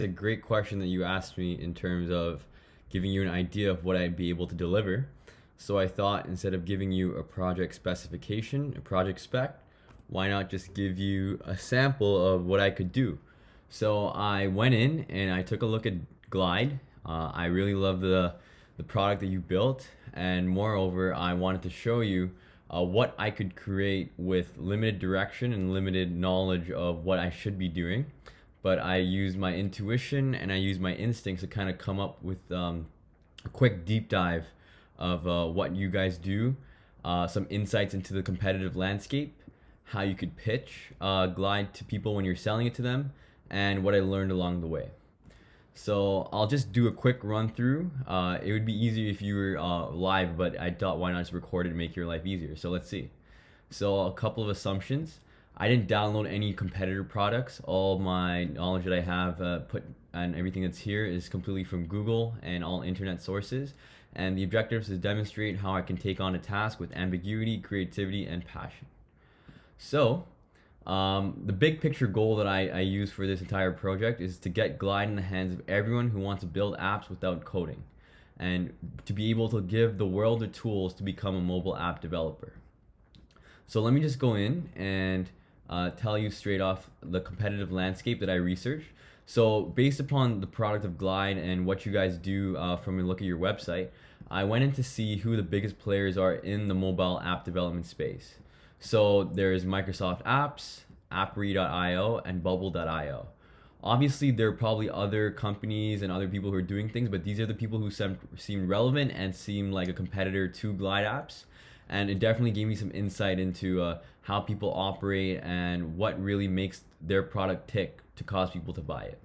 A great question that you asked me in terms of giving you an idea of what I'd be able to deliver. So I thought instead of giving you a project specification, a project spec, why not just give you a sample of what I could do? So I went in and I took a look at Glide. I really love the product that you built, and moreover, I wanted to show you what I could create with limited direction and limited knowledge of what I should be doing. But I use my intuition and I use my instincts to kind of come up with a quick deep dive of what you guys do, some insights into the competitive landscape, how you could pitch Glide to people when you're selling it to them, and what I learned along the way. So I'll just do a quick run through. It would be easier if you were live, but I thought why not just record it and make your life easier. So let's see. So a couple of assumptions. I didn't download any competitor products. All my knowledge that I have put and everything that's here is completely from Google and all internet sources. And the objective is to demonstrate how I can take on a task with ambiguity, creativity, and passion. So, the big picture goal that I use for this entire project is to get Glide in the hands of everyone who wants to build apps without coding, and to be able to give the world the tools to become a mobile app developer. So let me just go in and tell you straight off the competitive landscape that I researched. So based upon the product of Glide and what you guys do from a look at your website, I went in to see who the biggest players are in the mobile app development space. So there's Microsoft Apps, Appre.io, and Bubble.io. Obviously, there are probably other companies and other people who are doing things, but these are the people who seem relevant and seem like a competitor to Glide Apps. And it definitely gave me some insight into how people operate and what really makes their product tick to cause people to buy it.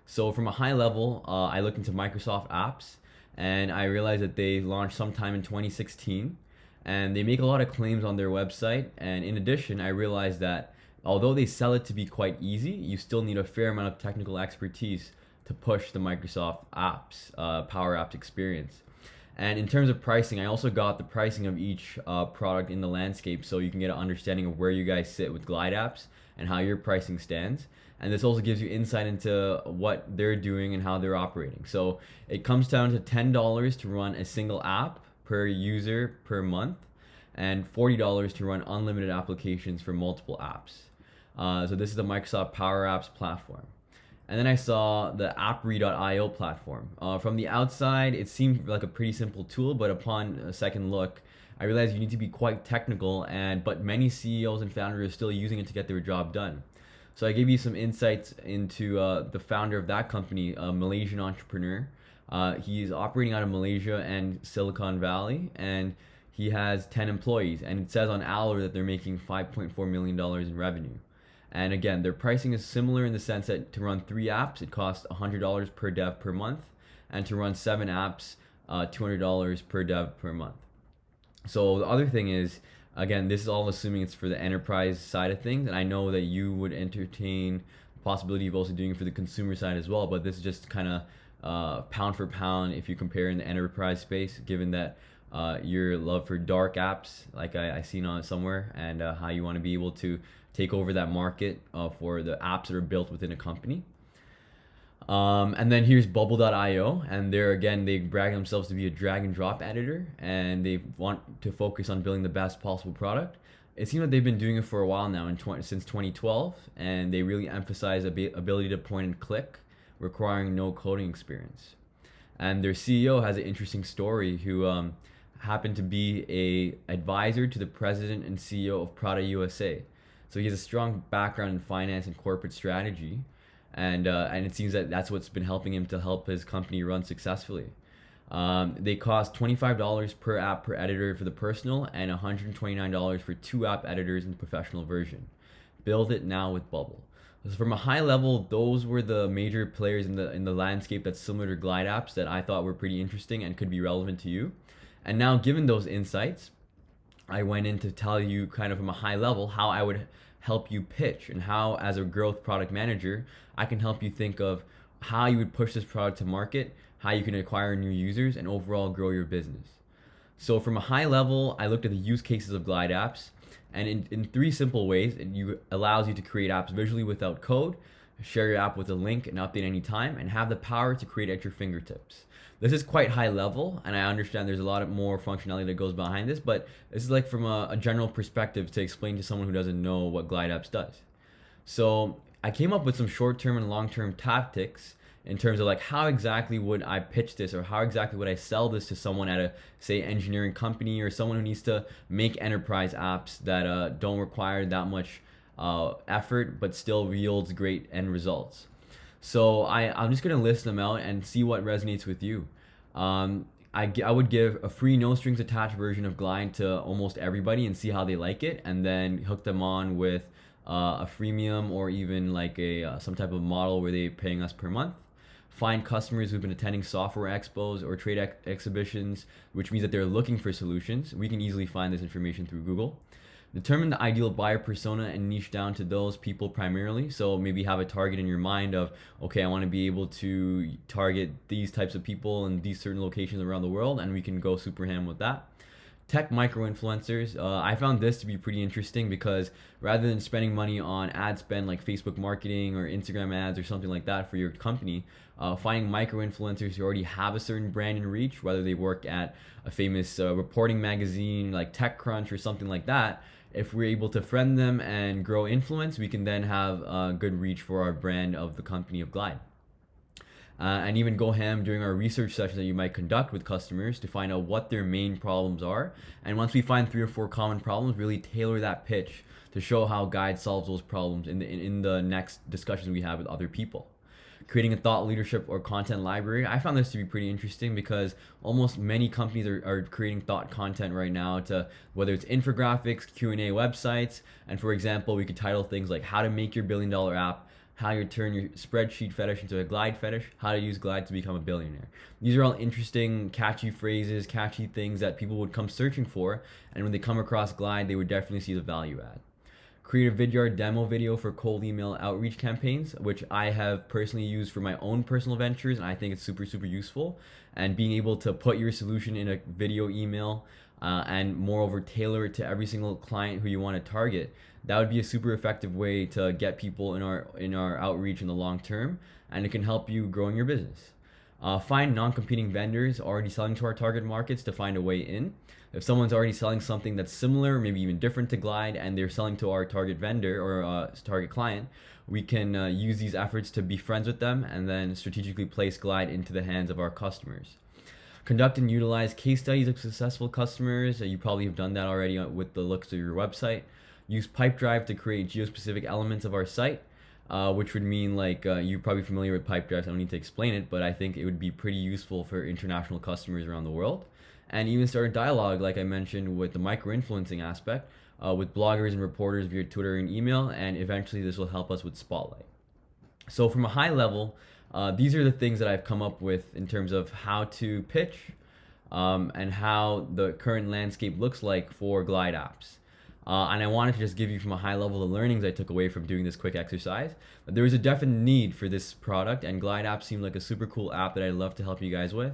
So from a high level, I looked into Microsoft Apps and I realized that they launched sometime in 2016, and they make a lot of claims on their website. And in addition, I realized that although they sell it to be quite easy, you still need a fair amount of technical expertise to push the Microsoft Apps, Power Apps experience. And in terms of pricing, I also got the pricing of each product in the landscape, so you can get an understanding of where you guys sit with Glide Apps and how your pricing stands. And this also gives you insight into what they're doing and how they're operating. So it comes down to $10 to run a single app per user per month, and $40 to run unlimited applications for multiple apps. So this is the Microsoft Power Apps platform. And then I saw the Appre.io platform. From the outside, it seemed like a pretty simple tool, but upon a second look, I realized you need to be quite technical, but many CEOs and founders are still using it to get their job done. So I gave you some insights into the founder of that company, a Malaysian entrepreneur. He's operating out of Malaysia and Silicon Valley, and he has 10 employees. And it says on Aller that they're making $5.4 million in revenue. And again, their pricing is similar in the sense that to run 3 apps, it costs $100 per dev per month, and to run 7 apps, $200 per dev per month. So the other thing is, again, this is all assuming it's for the enterprise side of things, and I know that you would entertain the possibility of also doing it for the consumer side as well, but this is just kind of pound for pound if you compare in the enterprise space, given that your love for dark apps, like I seen on somewhere, and how you want to be able to take over that market for the apps that are built within a company. And then here's Bubble.io, and there again, they brag themselves to be a drag and drop editor, and they want to focus on building the best possible product. It seems like they've been doing it for a while now, since 2012, and they really emphasize ability to point and click, requiring no coding experience. And their CEO has an interesting story, who happened to be a advisor to the president and CEO of Prada USA. So he has a strong background in finance and corporate strategy, and it seems that that's what's been helping him to help his company run successfully. They cost $25 per app per editor for the personal, and $129 for 2 app editors in the professional version. Build it now with Bubble. So from a high level, those were the major players in the landscape that's similar to Glide Apps that I thought were pretty interesting and could be relevant to you. And now, given those insights, I went in to tell you kind of from a high level how I would help you pitch, and how as a growth product manager, I can help you think of how you would push this product to market, how you can acquire new users, and overall grow your business. So from a high level, I looked at the use cases of Glide Apps, and in 3 simple ways, it allows you to create apps visually without code, share your app with a link and update anytime, and have the power to create at your fingertips. This is quite high level, and I understand there's a lot more functionality that goes behind this, but this is like from a general perspective to explain to someone who doesn't know what Glide Apps does. So I came up with some short-term and long-term tactics in terms of like how exactly would I pitch this, or how exactly would I sell this to someone at a, say, engineering company, or someone who needs to make enterprise apps that don't require that much effort but still yields great end results. So I'm just gonna list them out and see what resonates with you. I would give a free no strings attached version of Glide to almost everybody and see how they like it, and then hook them on with a freemium, or even like a some type of model where they're paying us per month. Find customers who've been attending software expos or trade exhibitions, which means that they're looking for solutions. We can easily find this information through Google. Determine the ideal buyer persona and niche down to those people primarily. So maybe have a target in your mind of, okay, I want to be able to target these types of people in these certain locations around the world, and we can go super ham with that. Tech micro influencers. I found this to be pretty interesting because rather than spending money on ad spend like Facebook marketing or Instagram ads or something like that for your company, finding micro influencers who already have a certain brand and reach, whether they work at a famous reporting magazine like TechCrunch or something like that. If we're able to friend them and grow influence, we can then have a good reach for our brand of the company of Glide. And even go ham during our research sessions that you might conduct with customers to find out what their main problems are. And once we find 3 or 4 common problems, really tailor that pitch to show how Guide solves those problems in the next discussions we have with other people. Creating a thought leadership or content library. I found this to be pretty interesting because almost many companies are creating thought content right now, to whether it's infographics, Q&A websites, and for example, we could title things like how to make your $1 billion app, how you turn your spreadsheet fetish into a Glide fetish, how to use Glide to become a billionaire. These are all interesting, catchy phrases, catchy things that people would come searching for, and when they come across Glide, they would definitely see the value add. Create a Vidyard demo video for cold email outreach campaigns, which I have personally used for my own personal ventures, and I think it's super, super useful. And being able to put your solution in a video email and moreover tailor it to every single client who you want to target, that would be a super effective way to get people in our outreach in the long term, and it can help you growing your business. Find non-competing vendors already selling to our target markets to find a way in. If someone's already selling something that's similar, maybe even different to Glide, and they're selling to our target vendor or target client, we can use these efforts to be friends with them and then strategically place Glide into the hands of our customers. Conduct and utilize case studies of successful customers. You probably have done that already with the looks of your website. Use Pipedrive to create geospecific elements of our site, which would mean like you're probably familiar with Pipedrive, so I don't need to explain it, but I think it would be pretty useful for international customers around the world. And even start a dialogue, like I mentioned, with the micro-influencing aspect, with bloggers and reporters via Twitter and email, and eventually this will help us with Spotlight. So from a high level, these are the things that I've come up with in terms of how to pitch and how the current landscape looks like for Glide apps. And I wanted to just give you from a high level the learnings I took away from doing this quick exercise. There was a definite need for this product, and Glide App seemed like a super cool app that I'd love to help you guys with.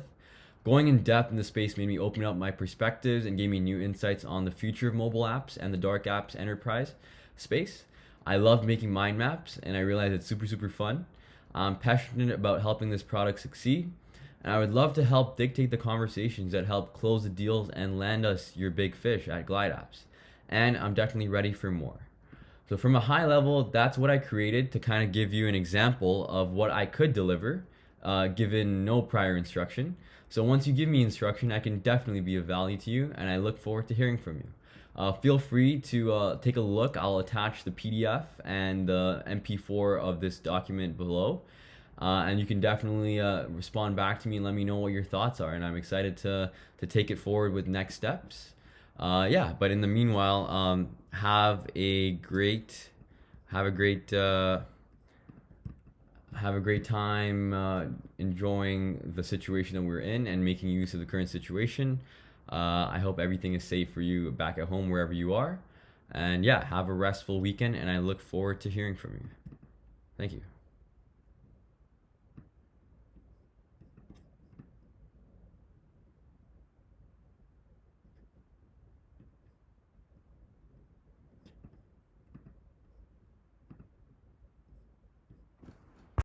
Going in depth in the space made me open up my perspectives and gave me new insights on the future of mobile apps and the dark apps enterprise space. I love making mind maps, and I realize it's super, super fun. I'm passionate about helping this product succeed, and I would love to help dictate the conversations that help close the deals and land us your big fish at Glide Apps. And I'm definitely ready for more. So from a high level, that's what I created to kind of give you an example of what I could deliver, given no prior instruction. So once you give me instruction, I can definitely be of value to you, and I look forward to hearing from you. Feel free to take a look. I'll attach the PDF and the MP4 of this document below. And you can definitely respond back to me and let me know what your thoughts are. And I'm excited to take it forward with next steps. But in the meanwhile, have a great time enjoying the situation that we're in and making use of the current situation. I hope everything is safe for you back at home, wherever you are. And have a restful weekend, and I look forward to hearing from you. Thank you.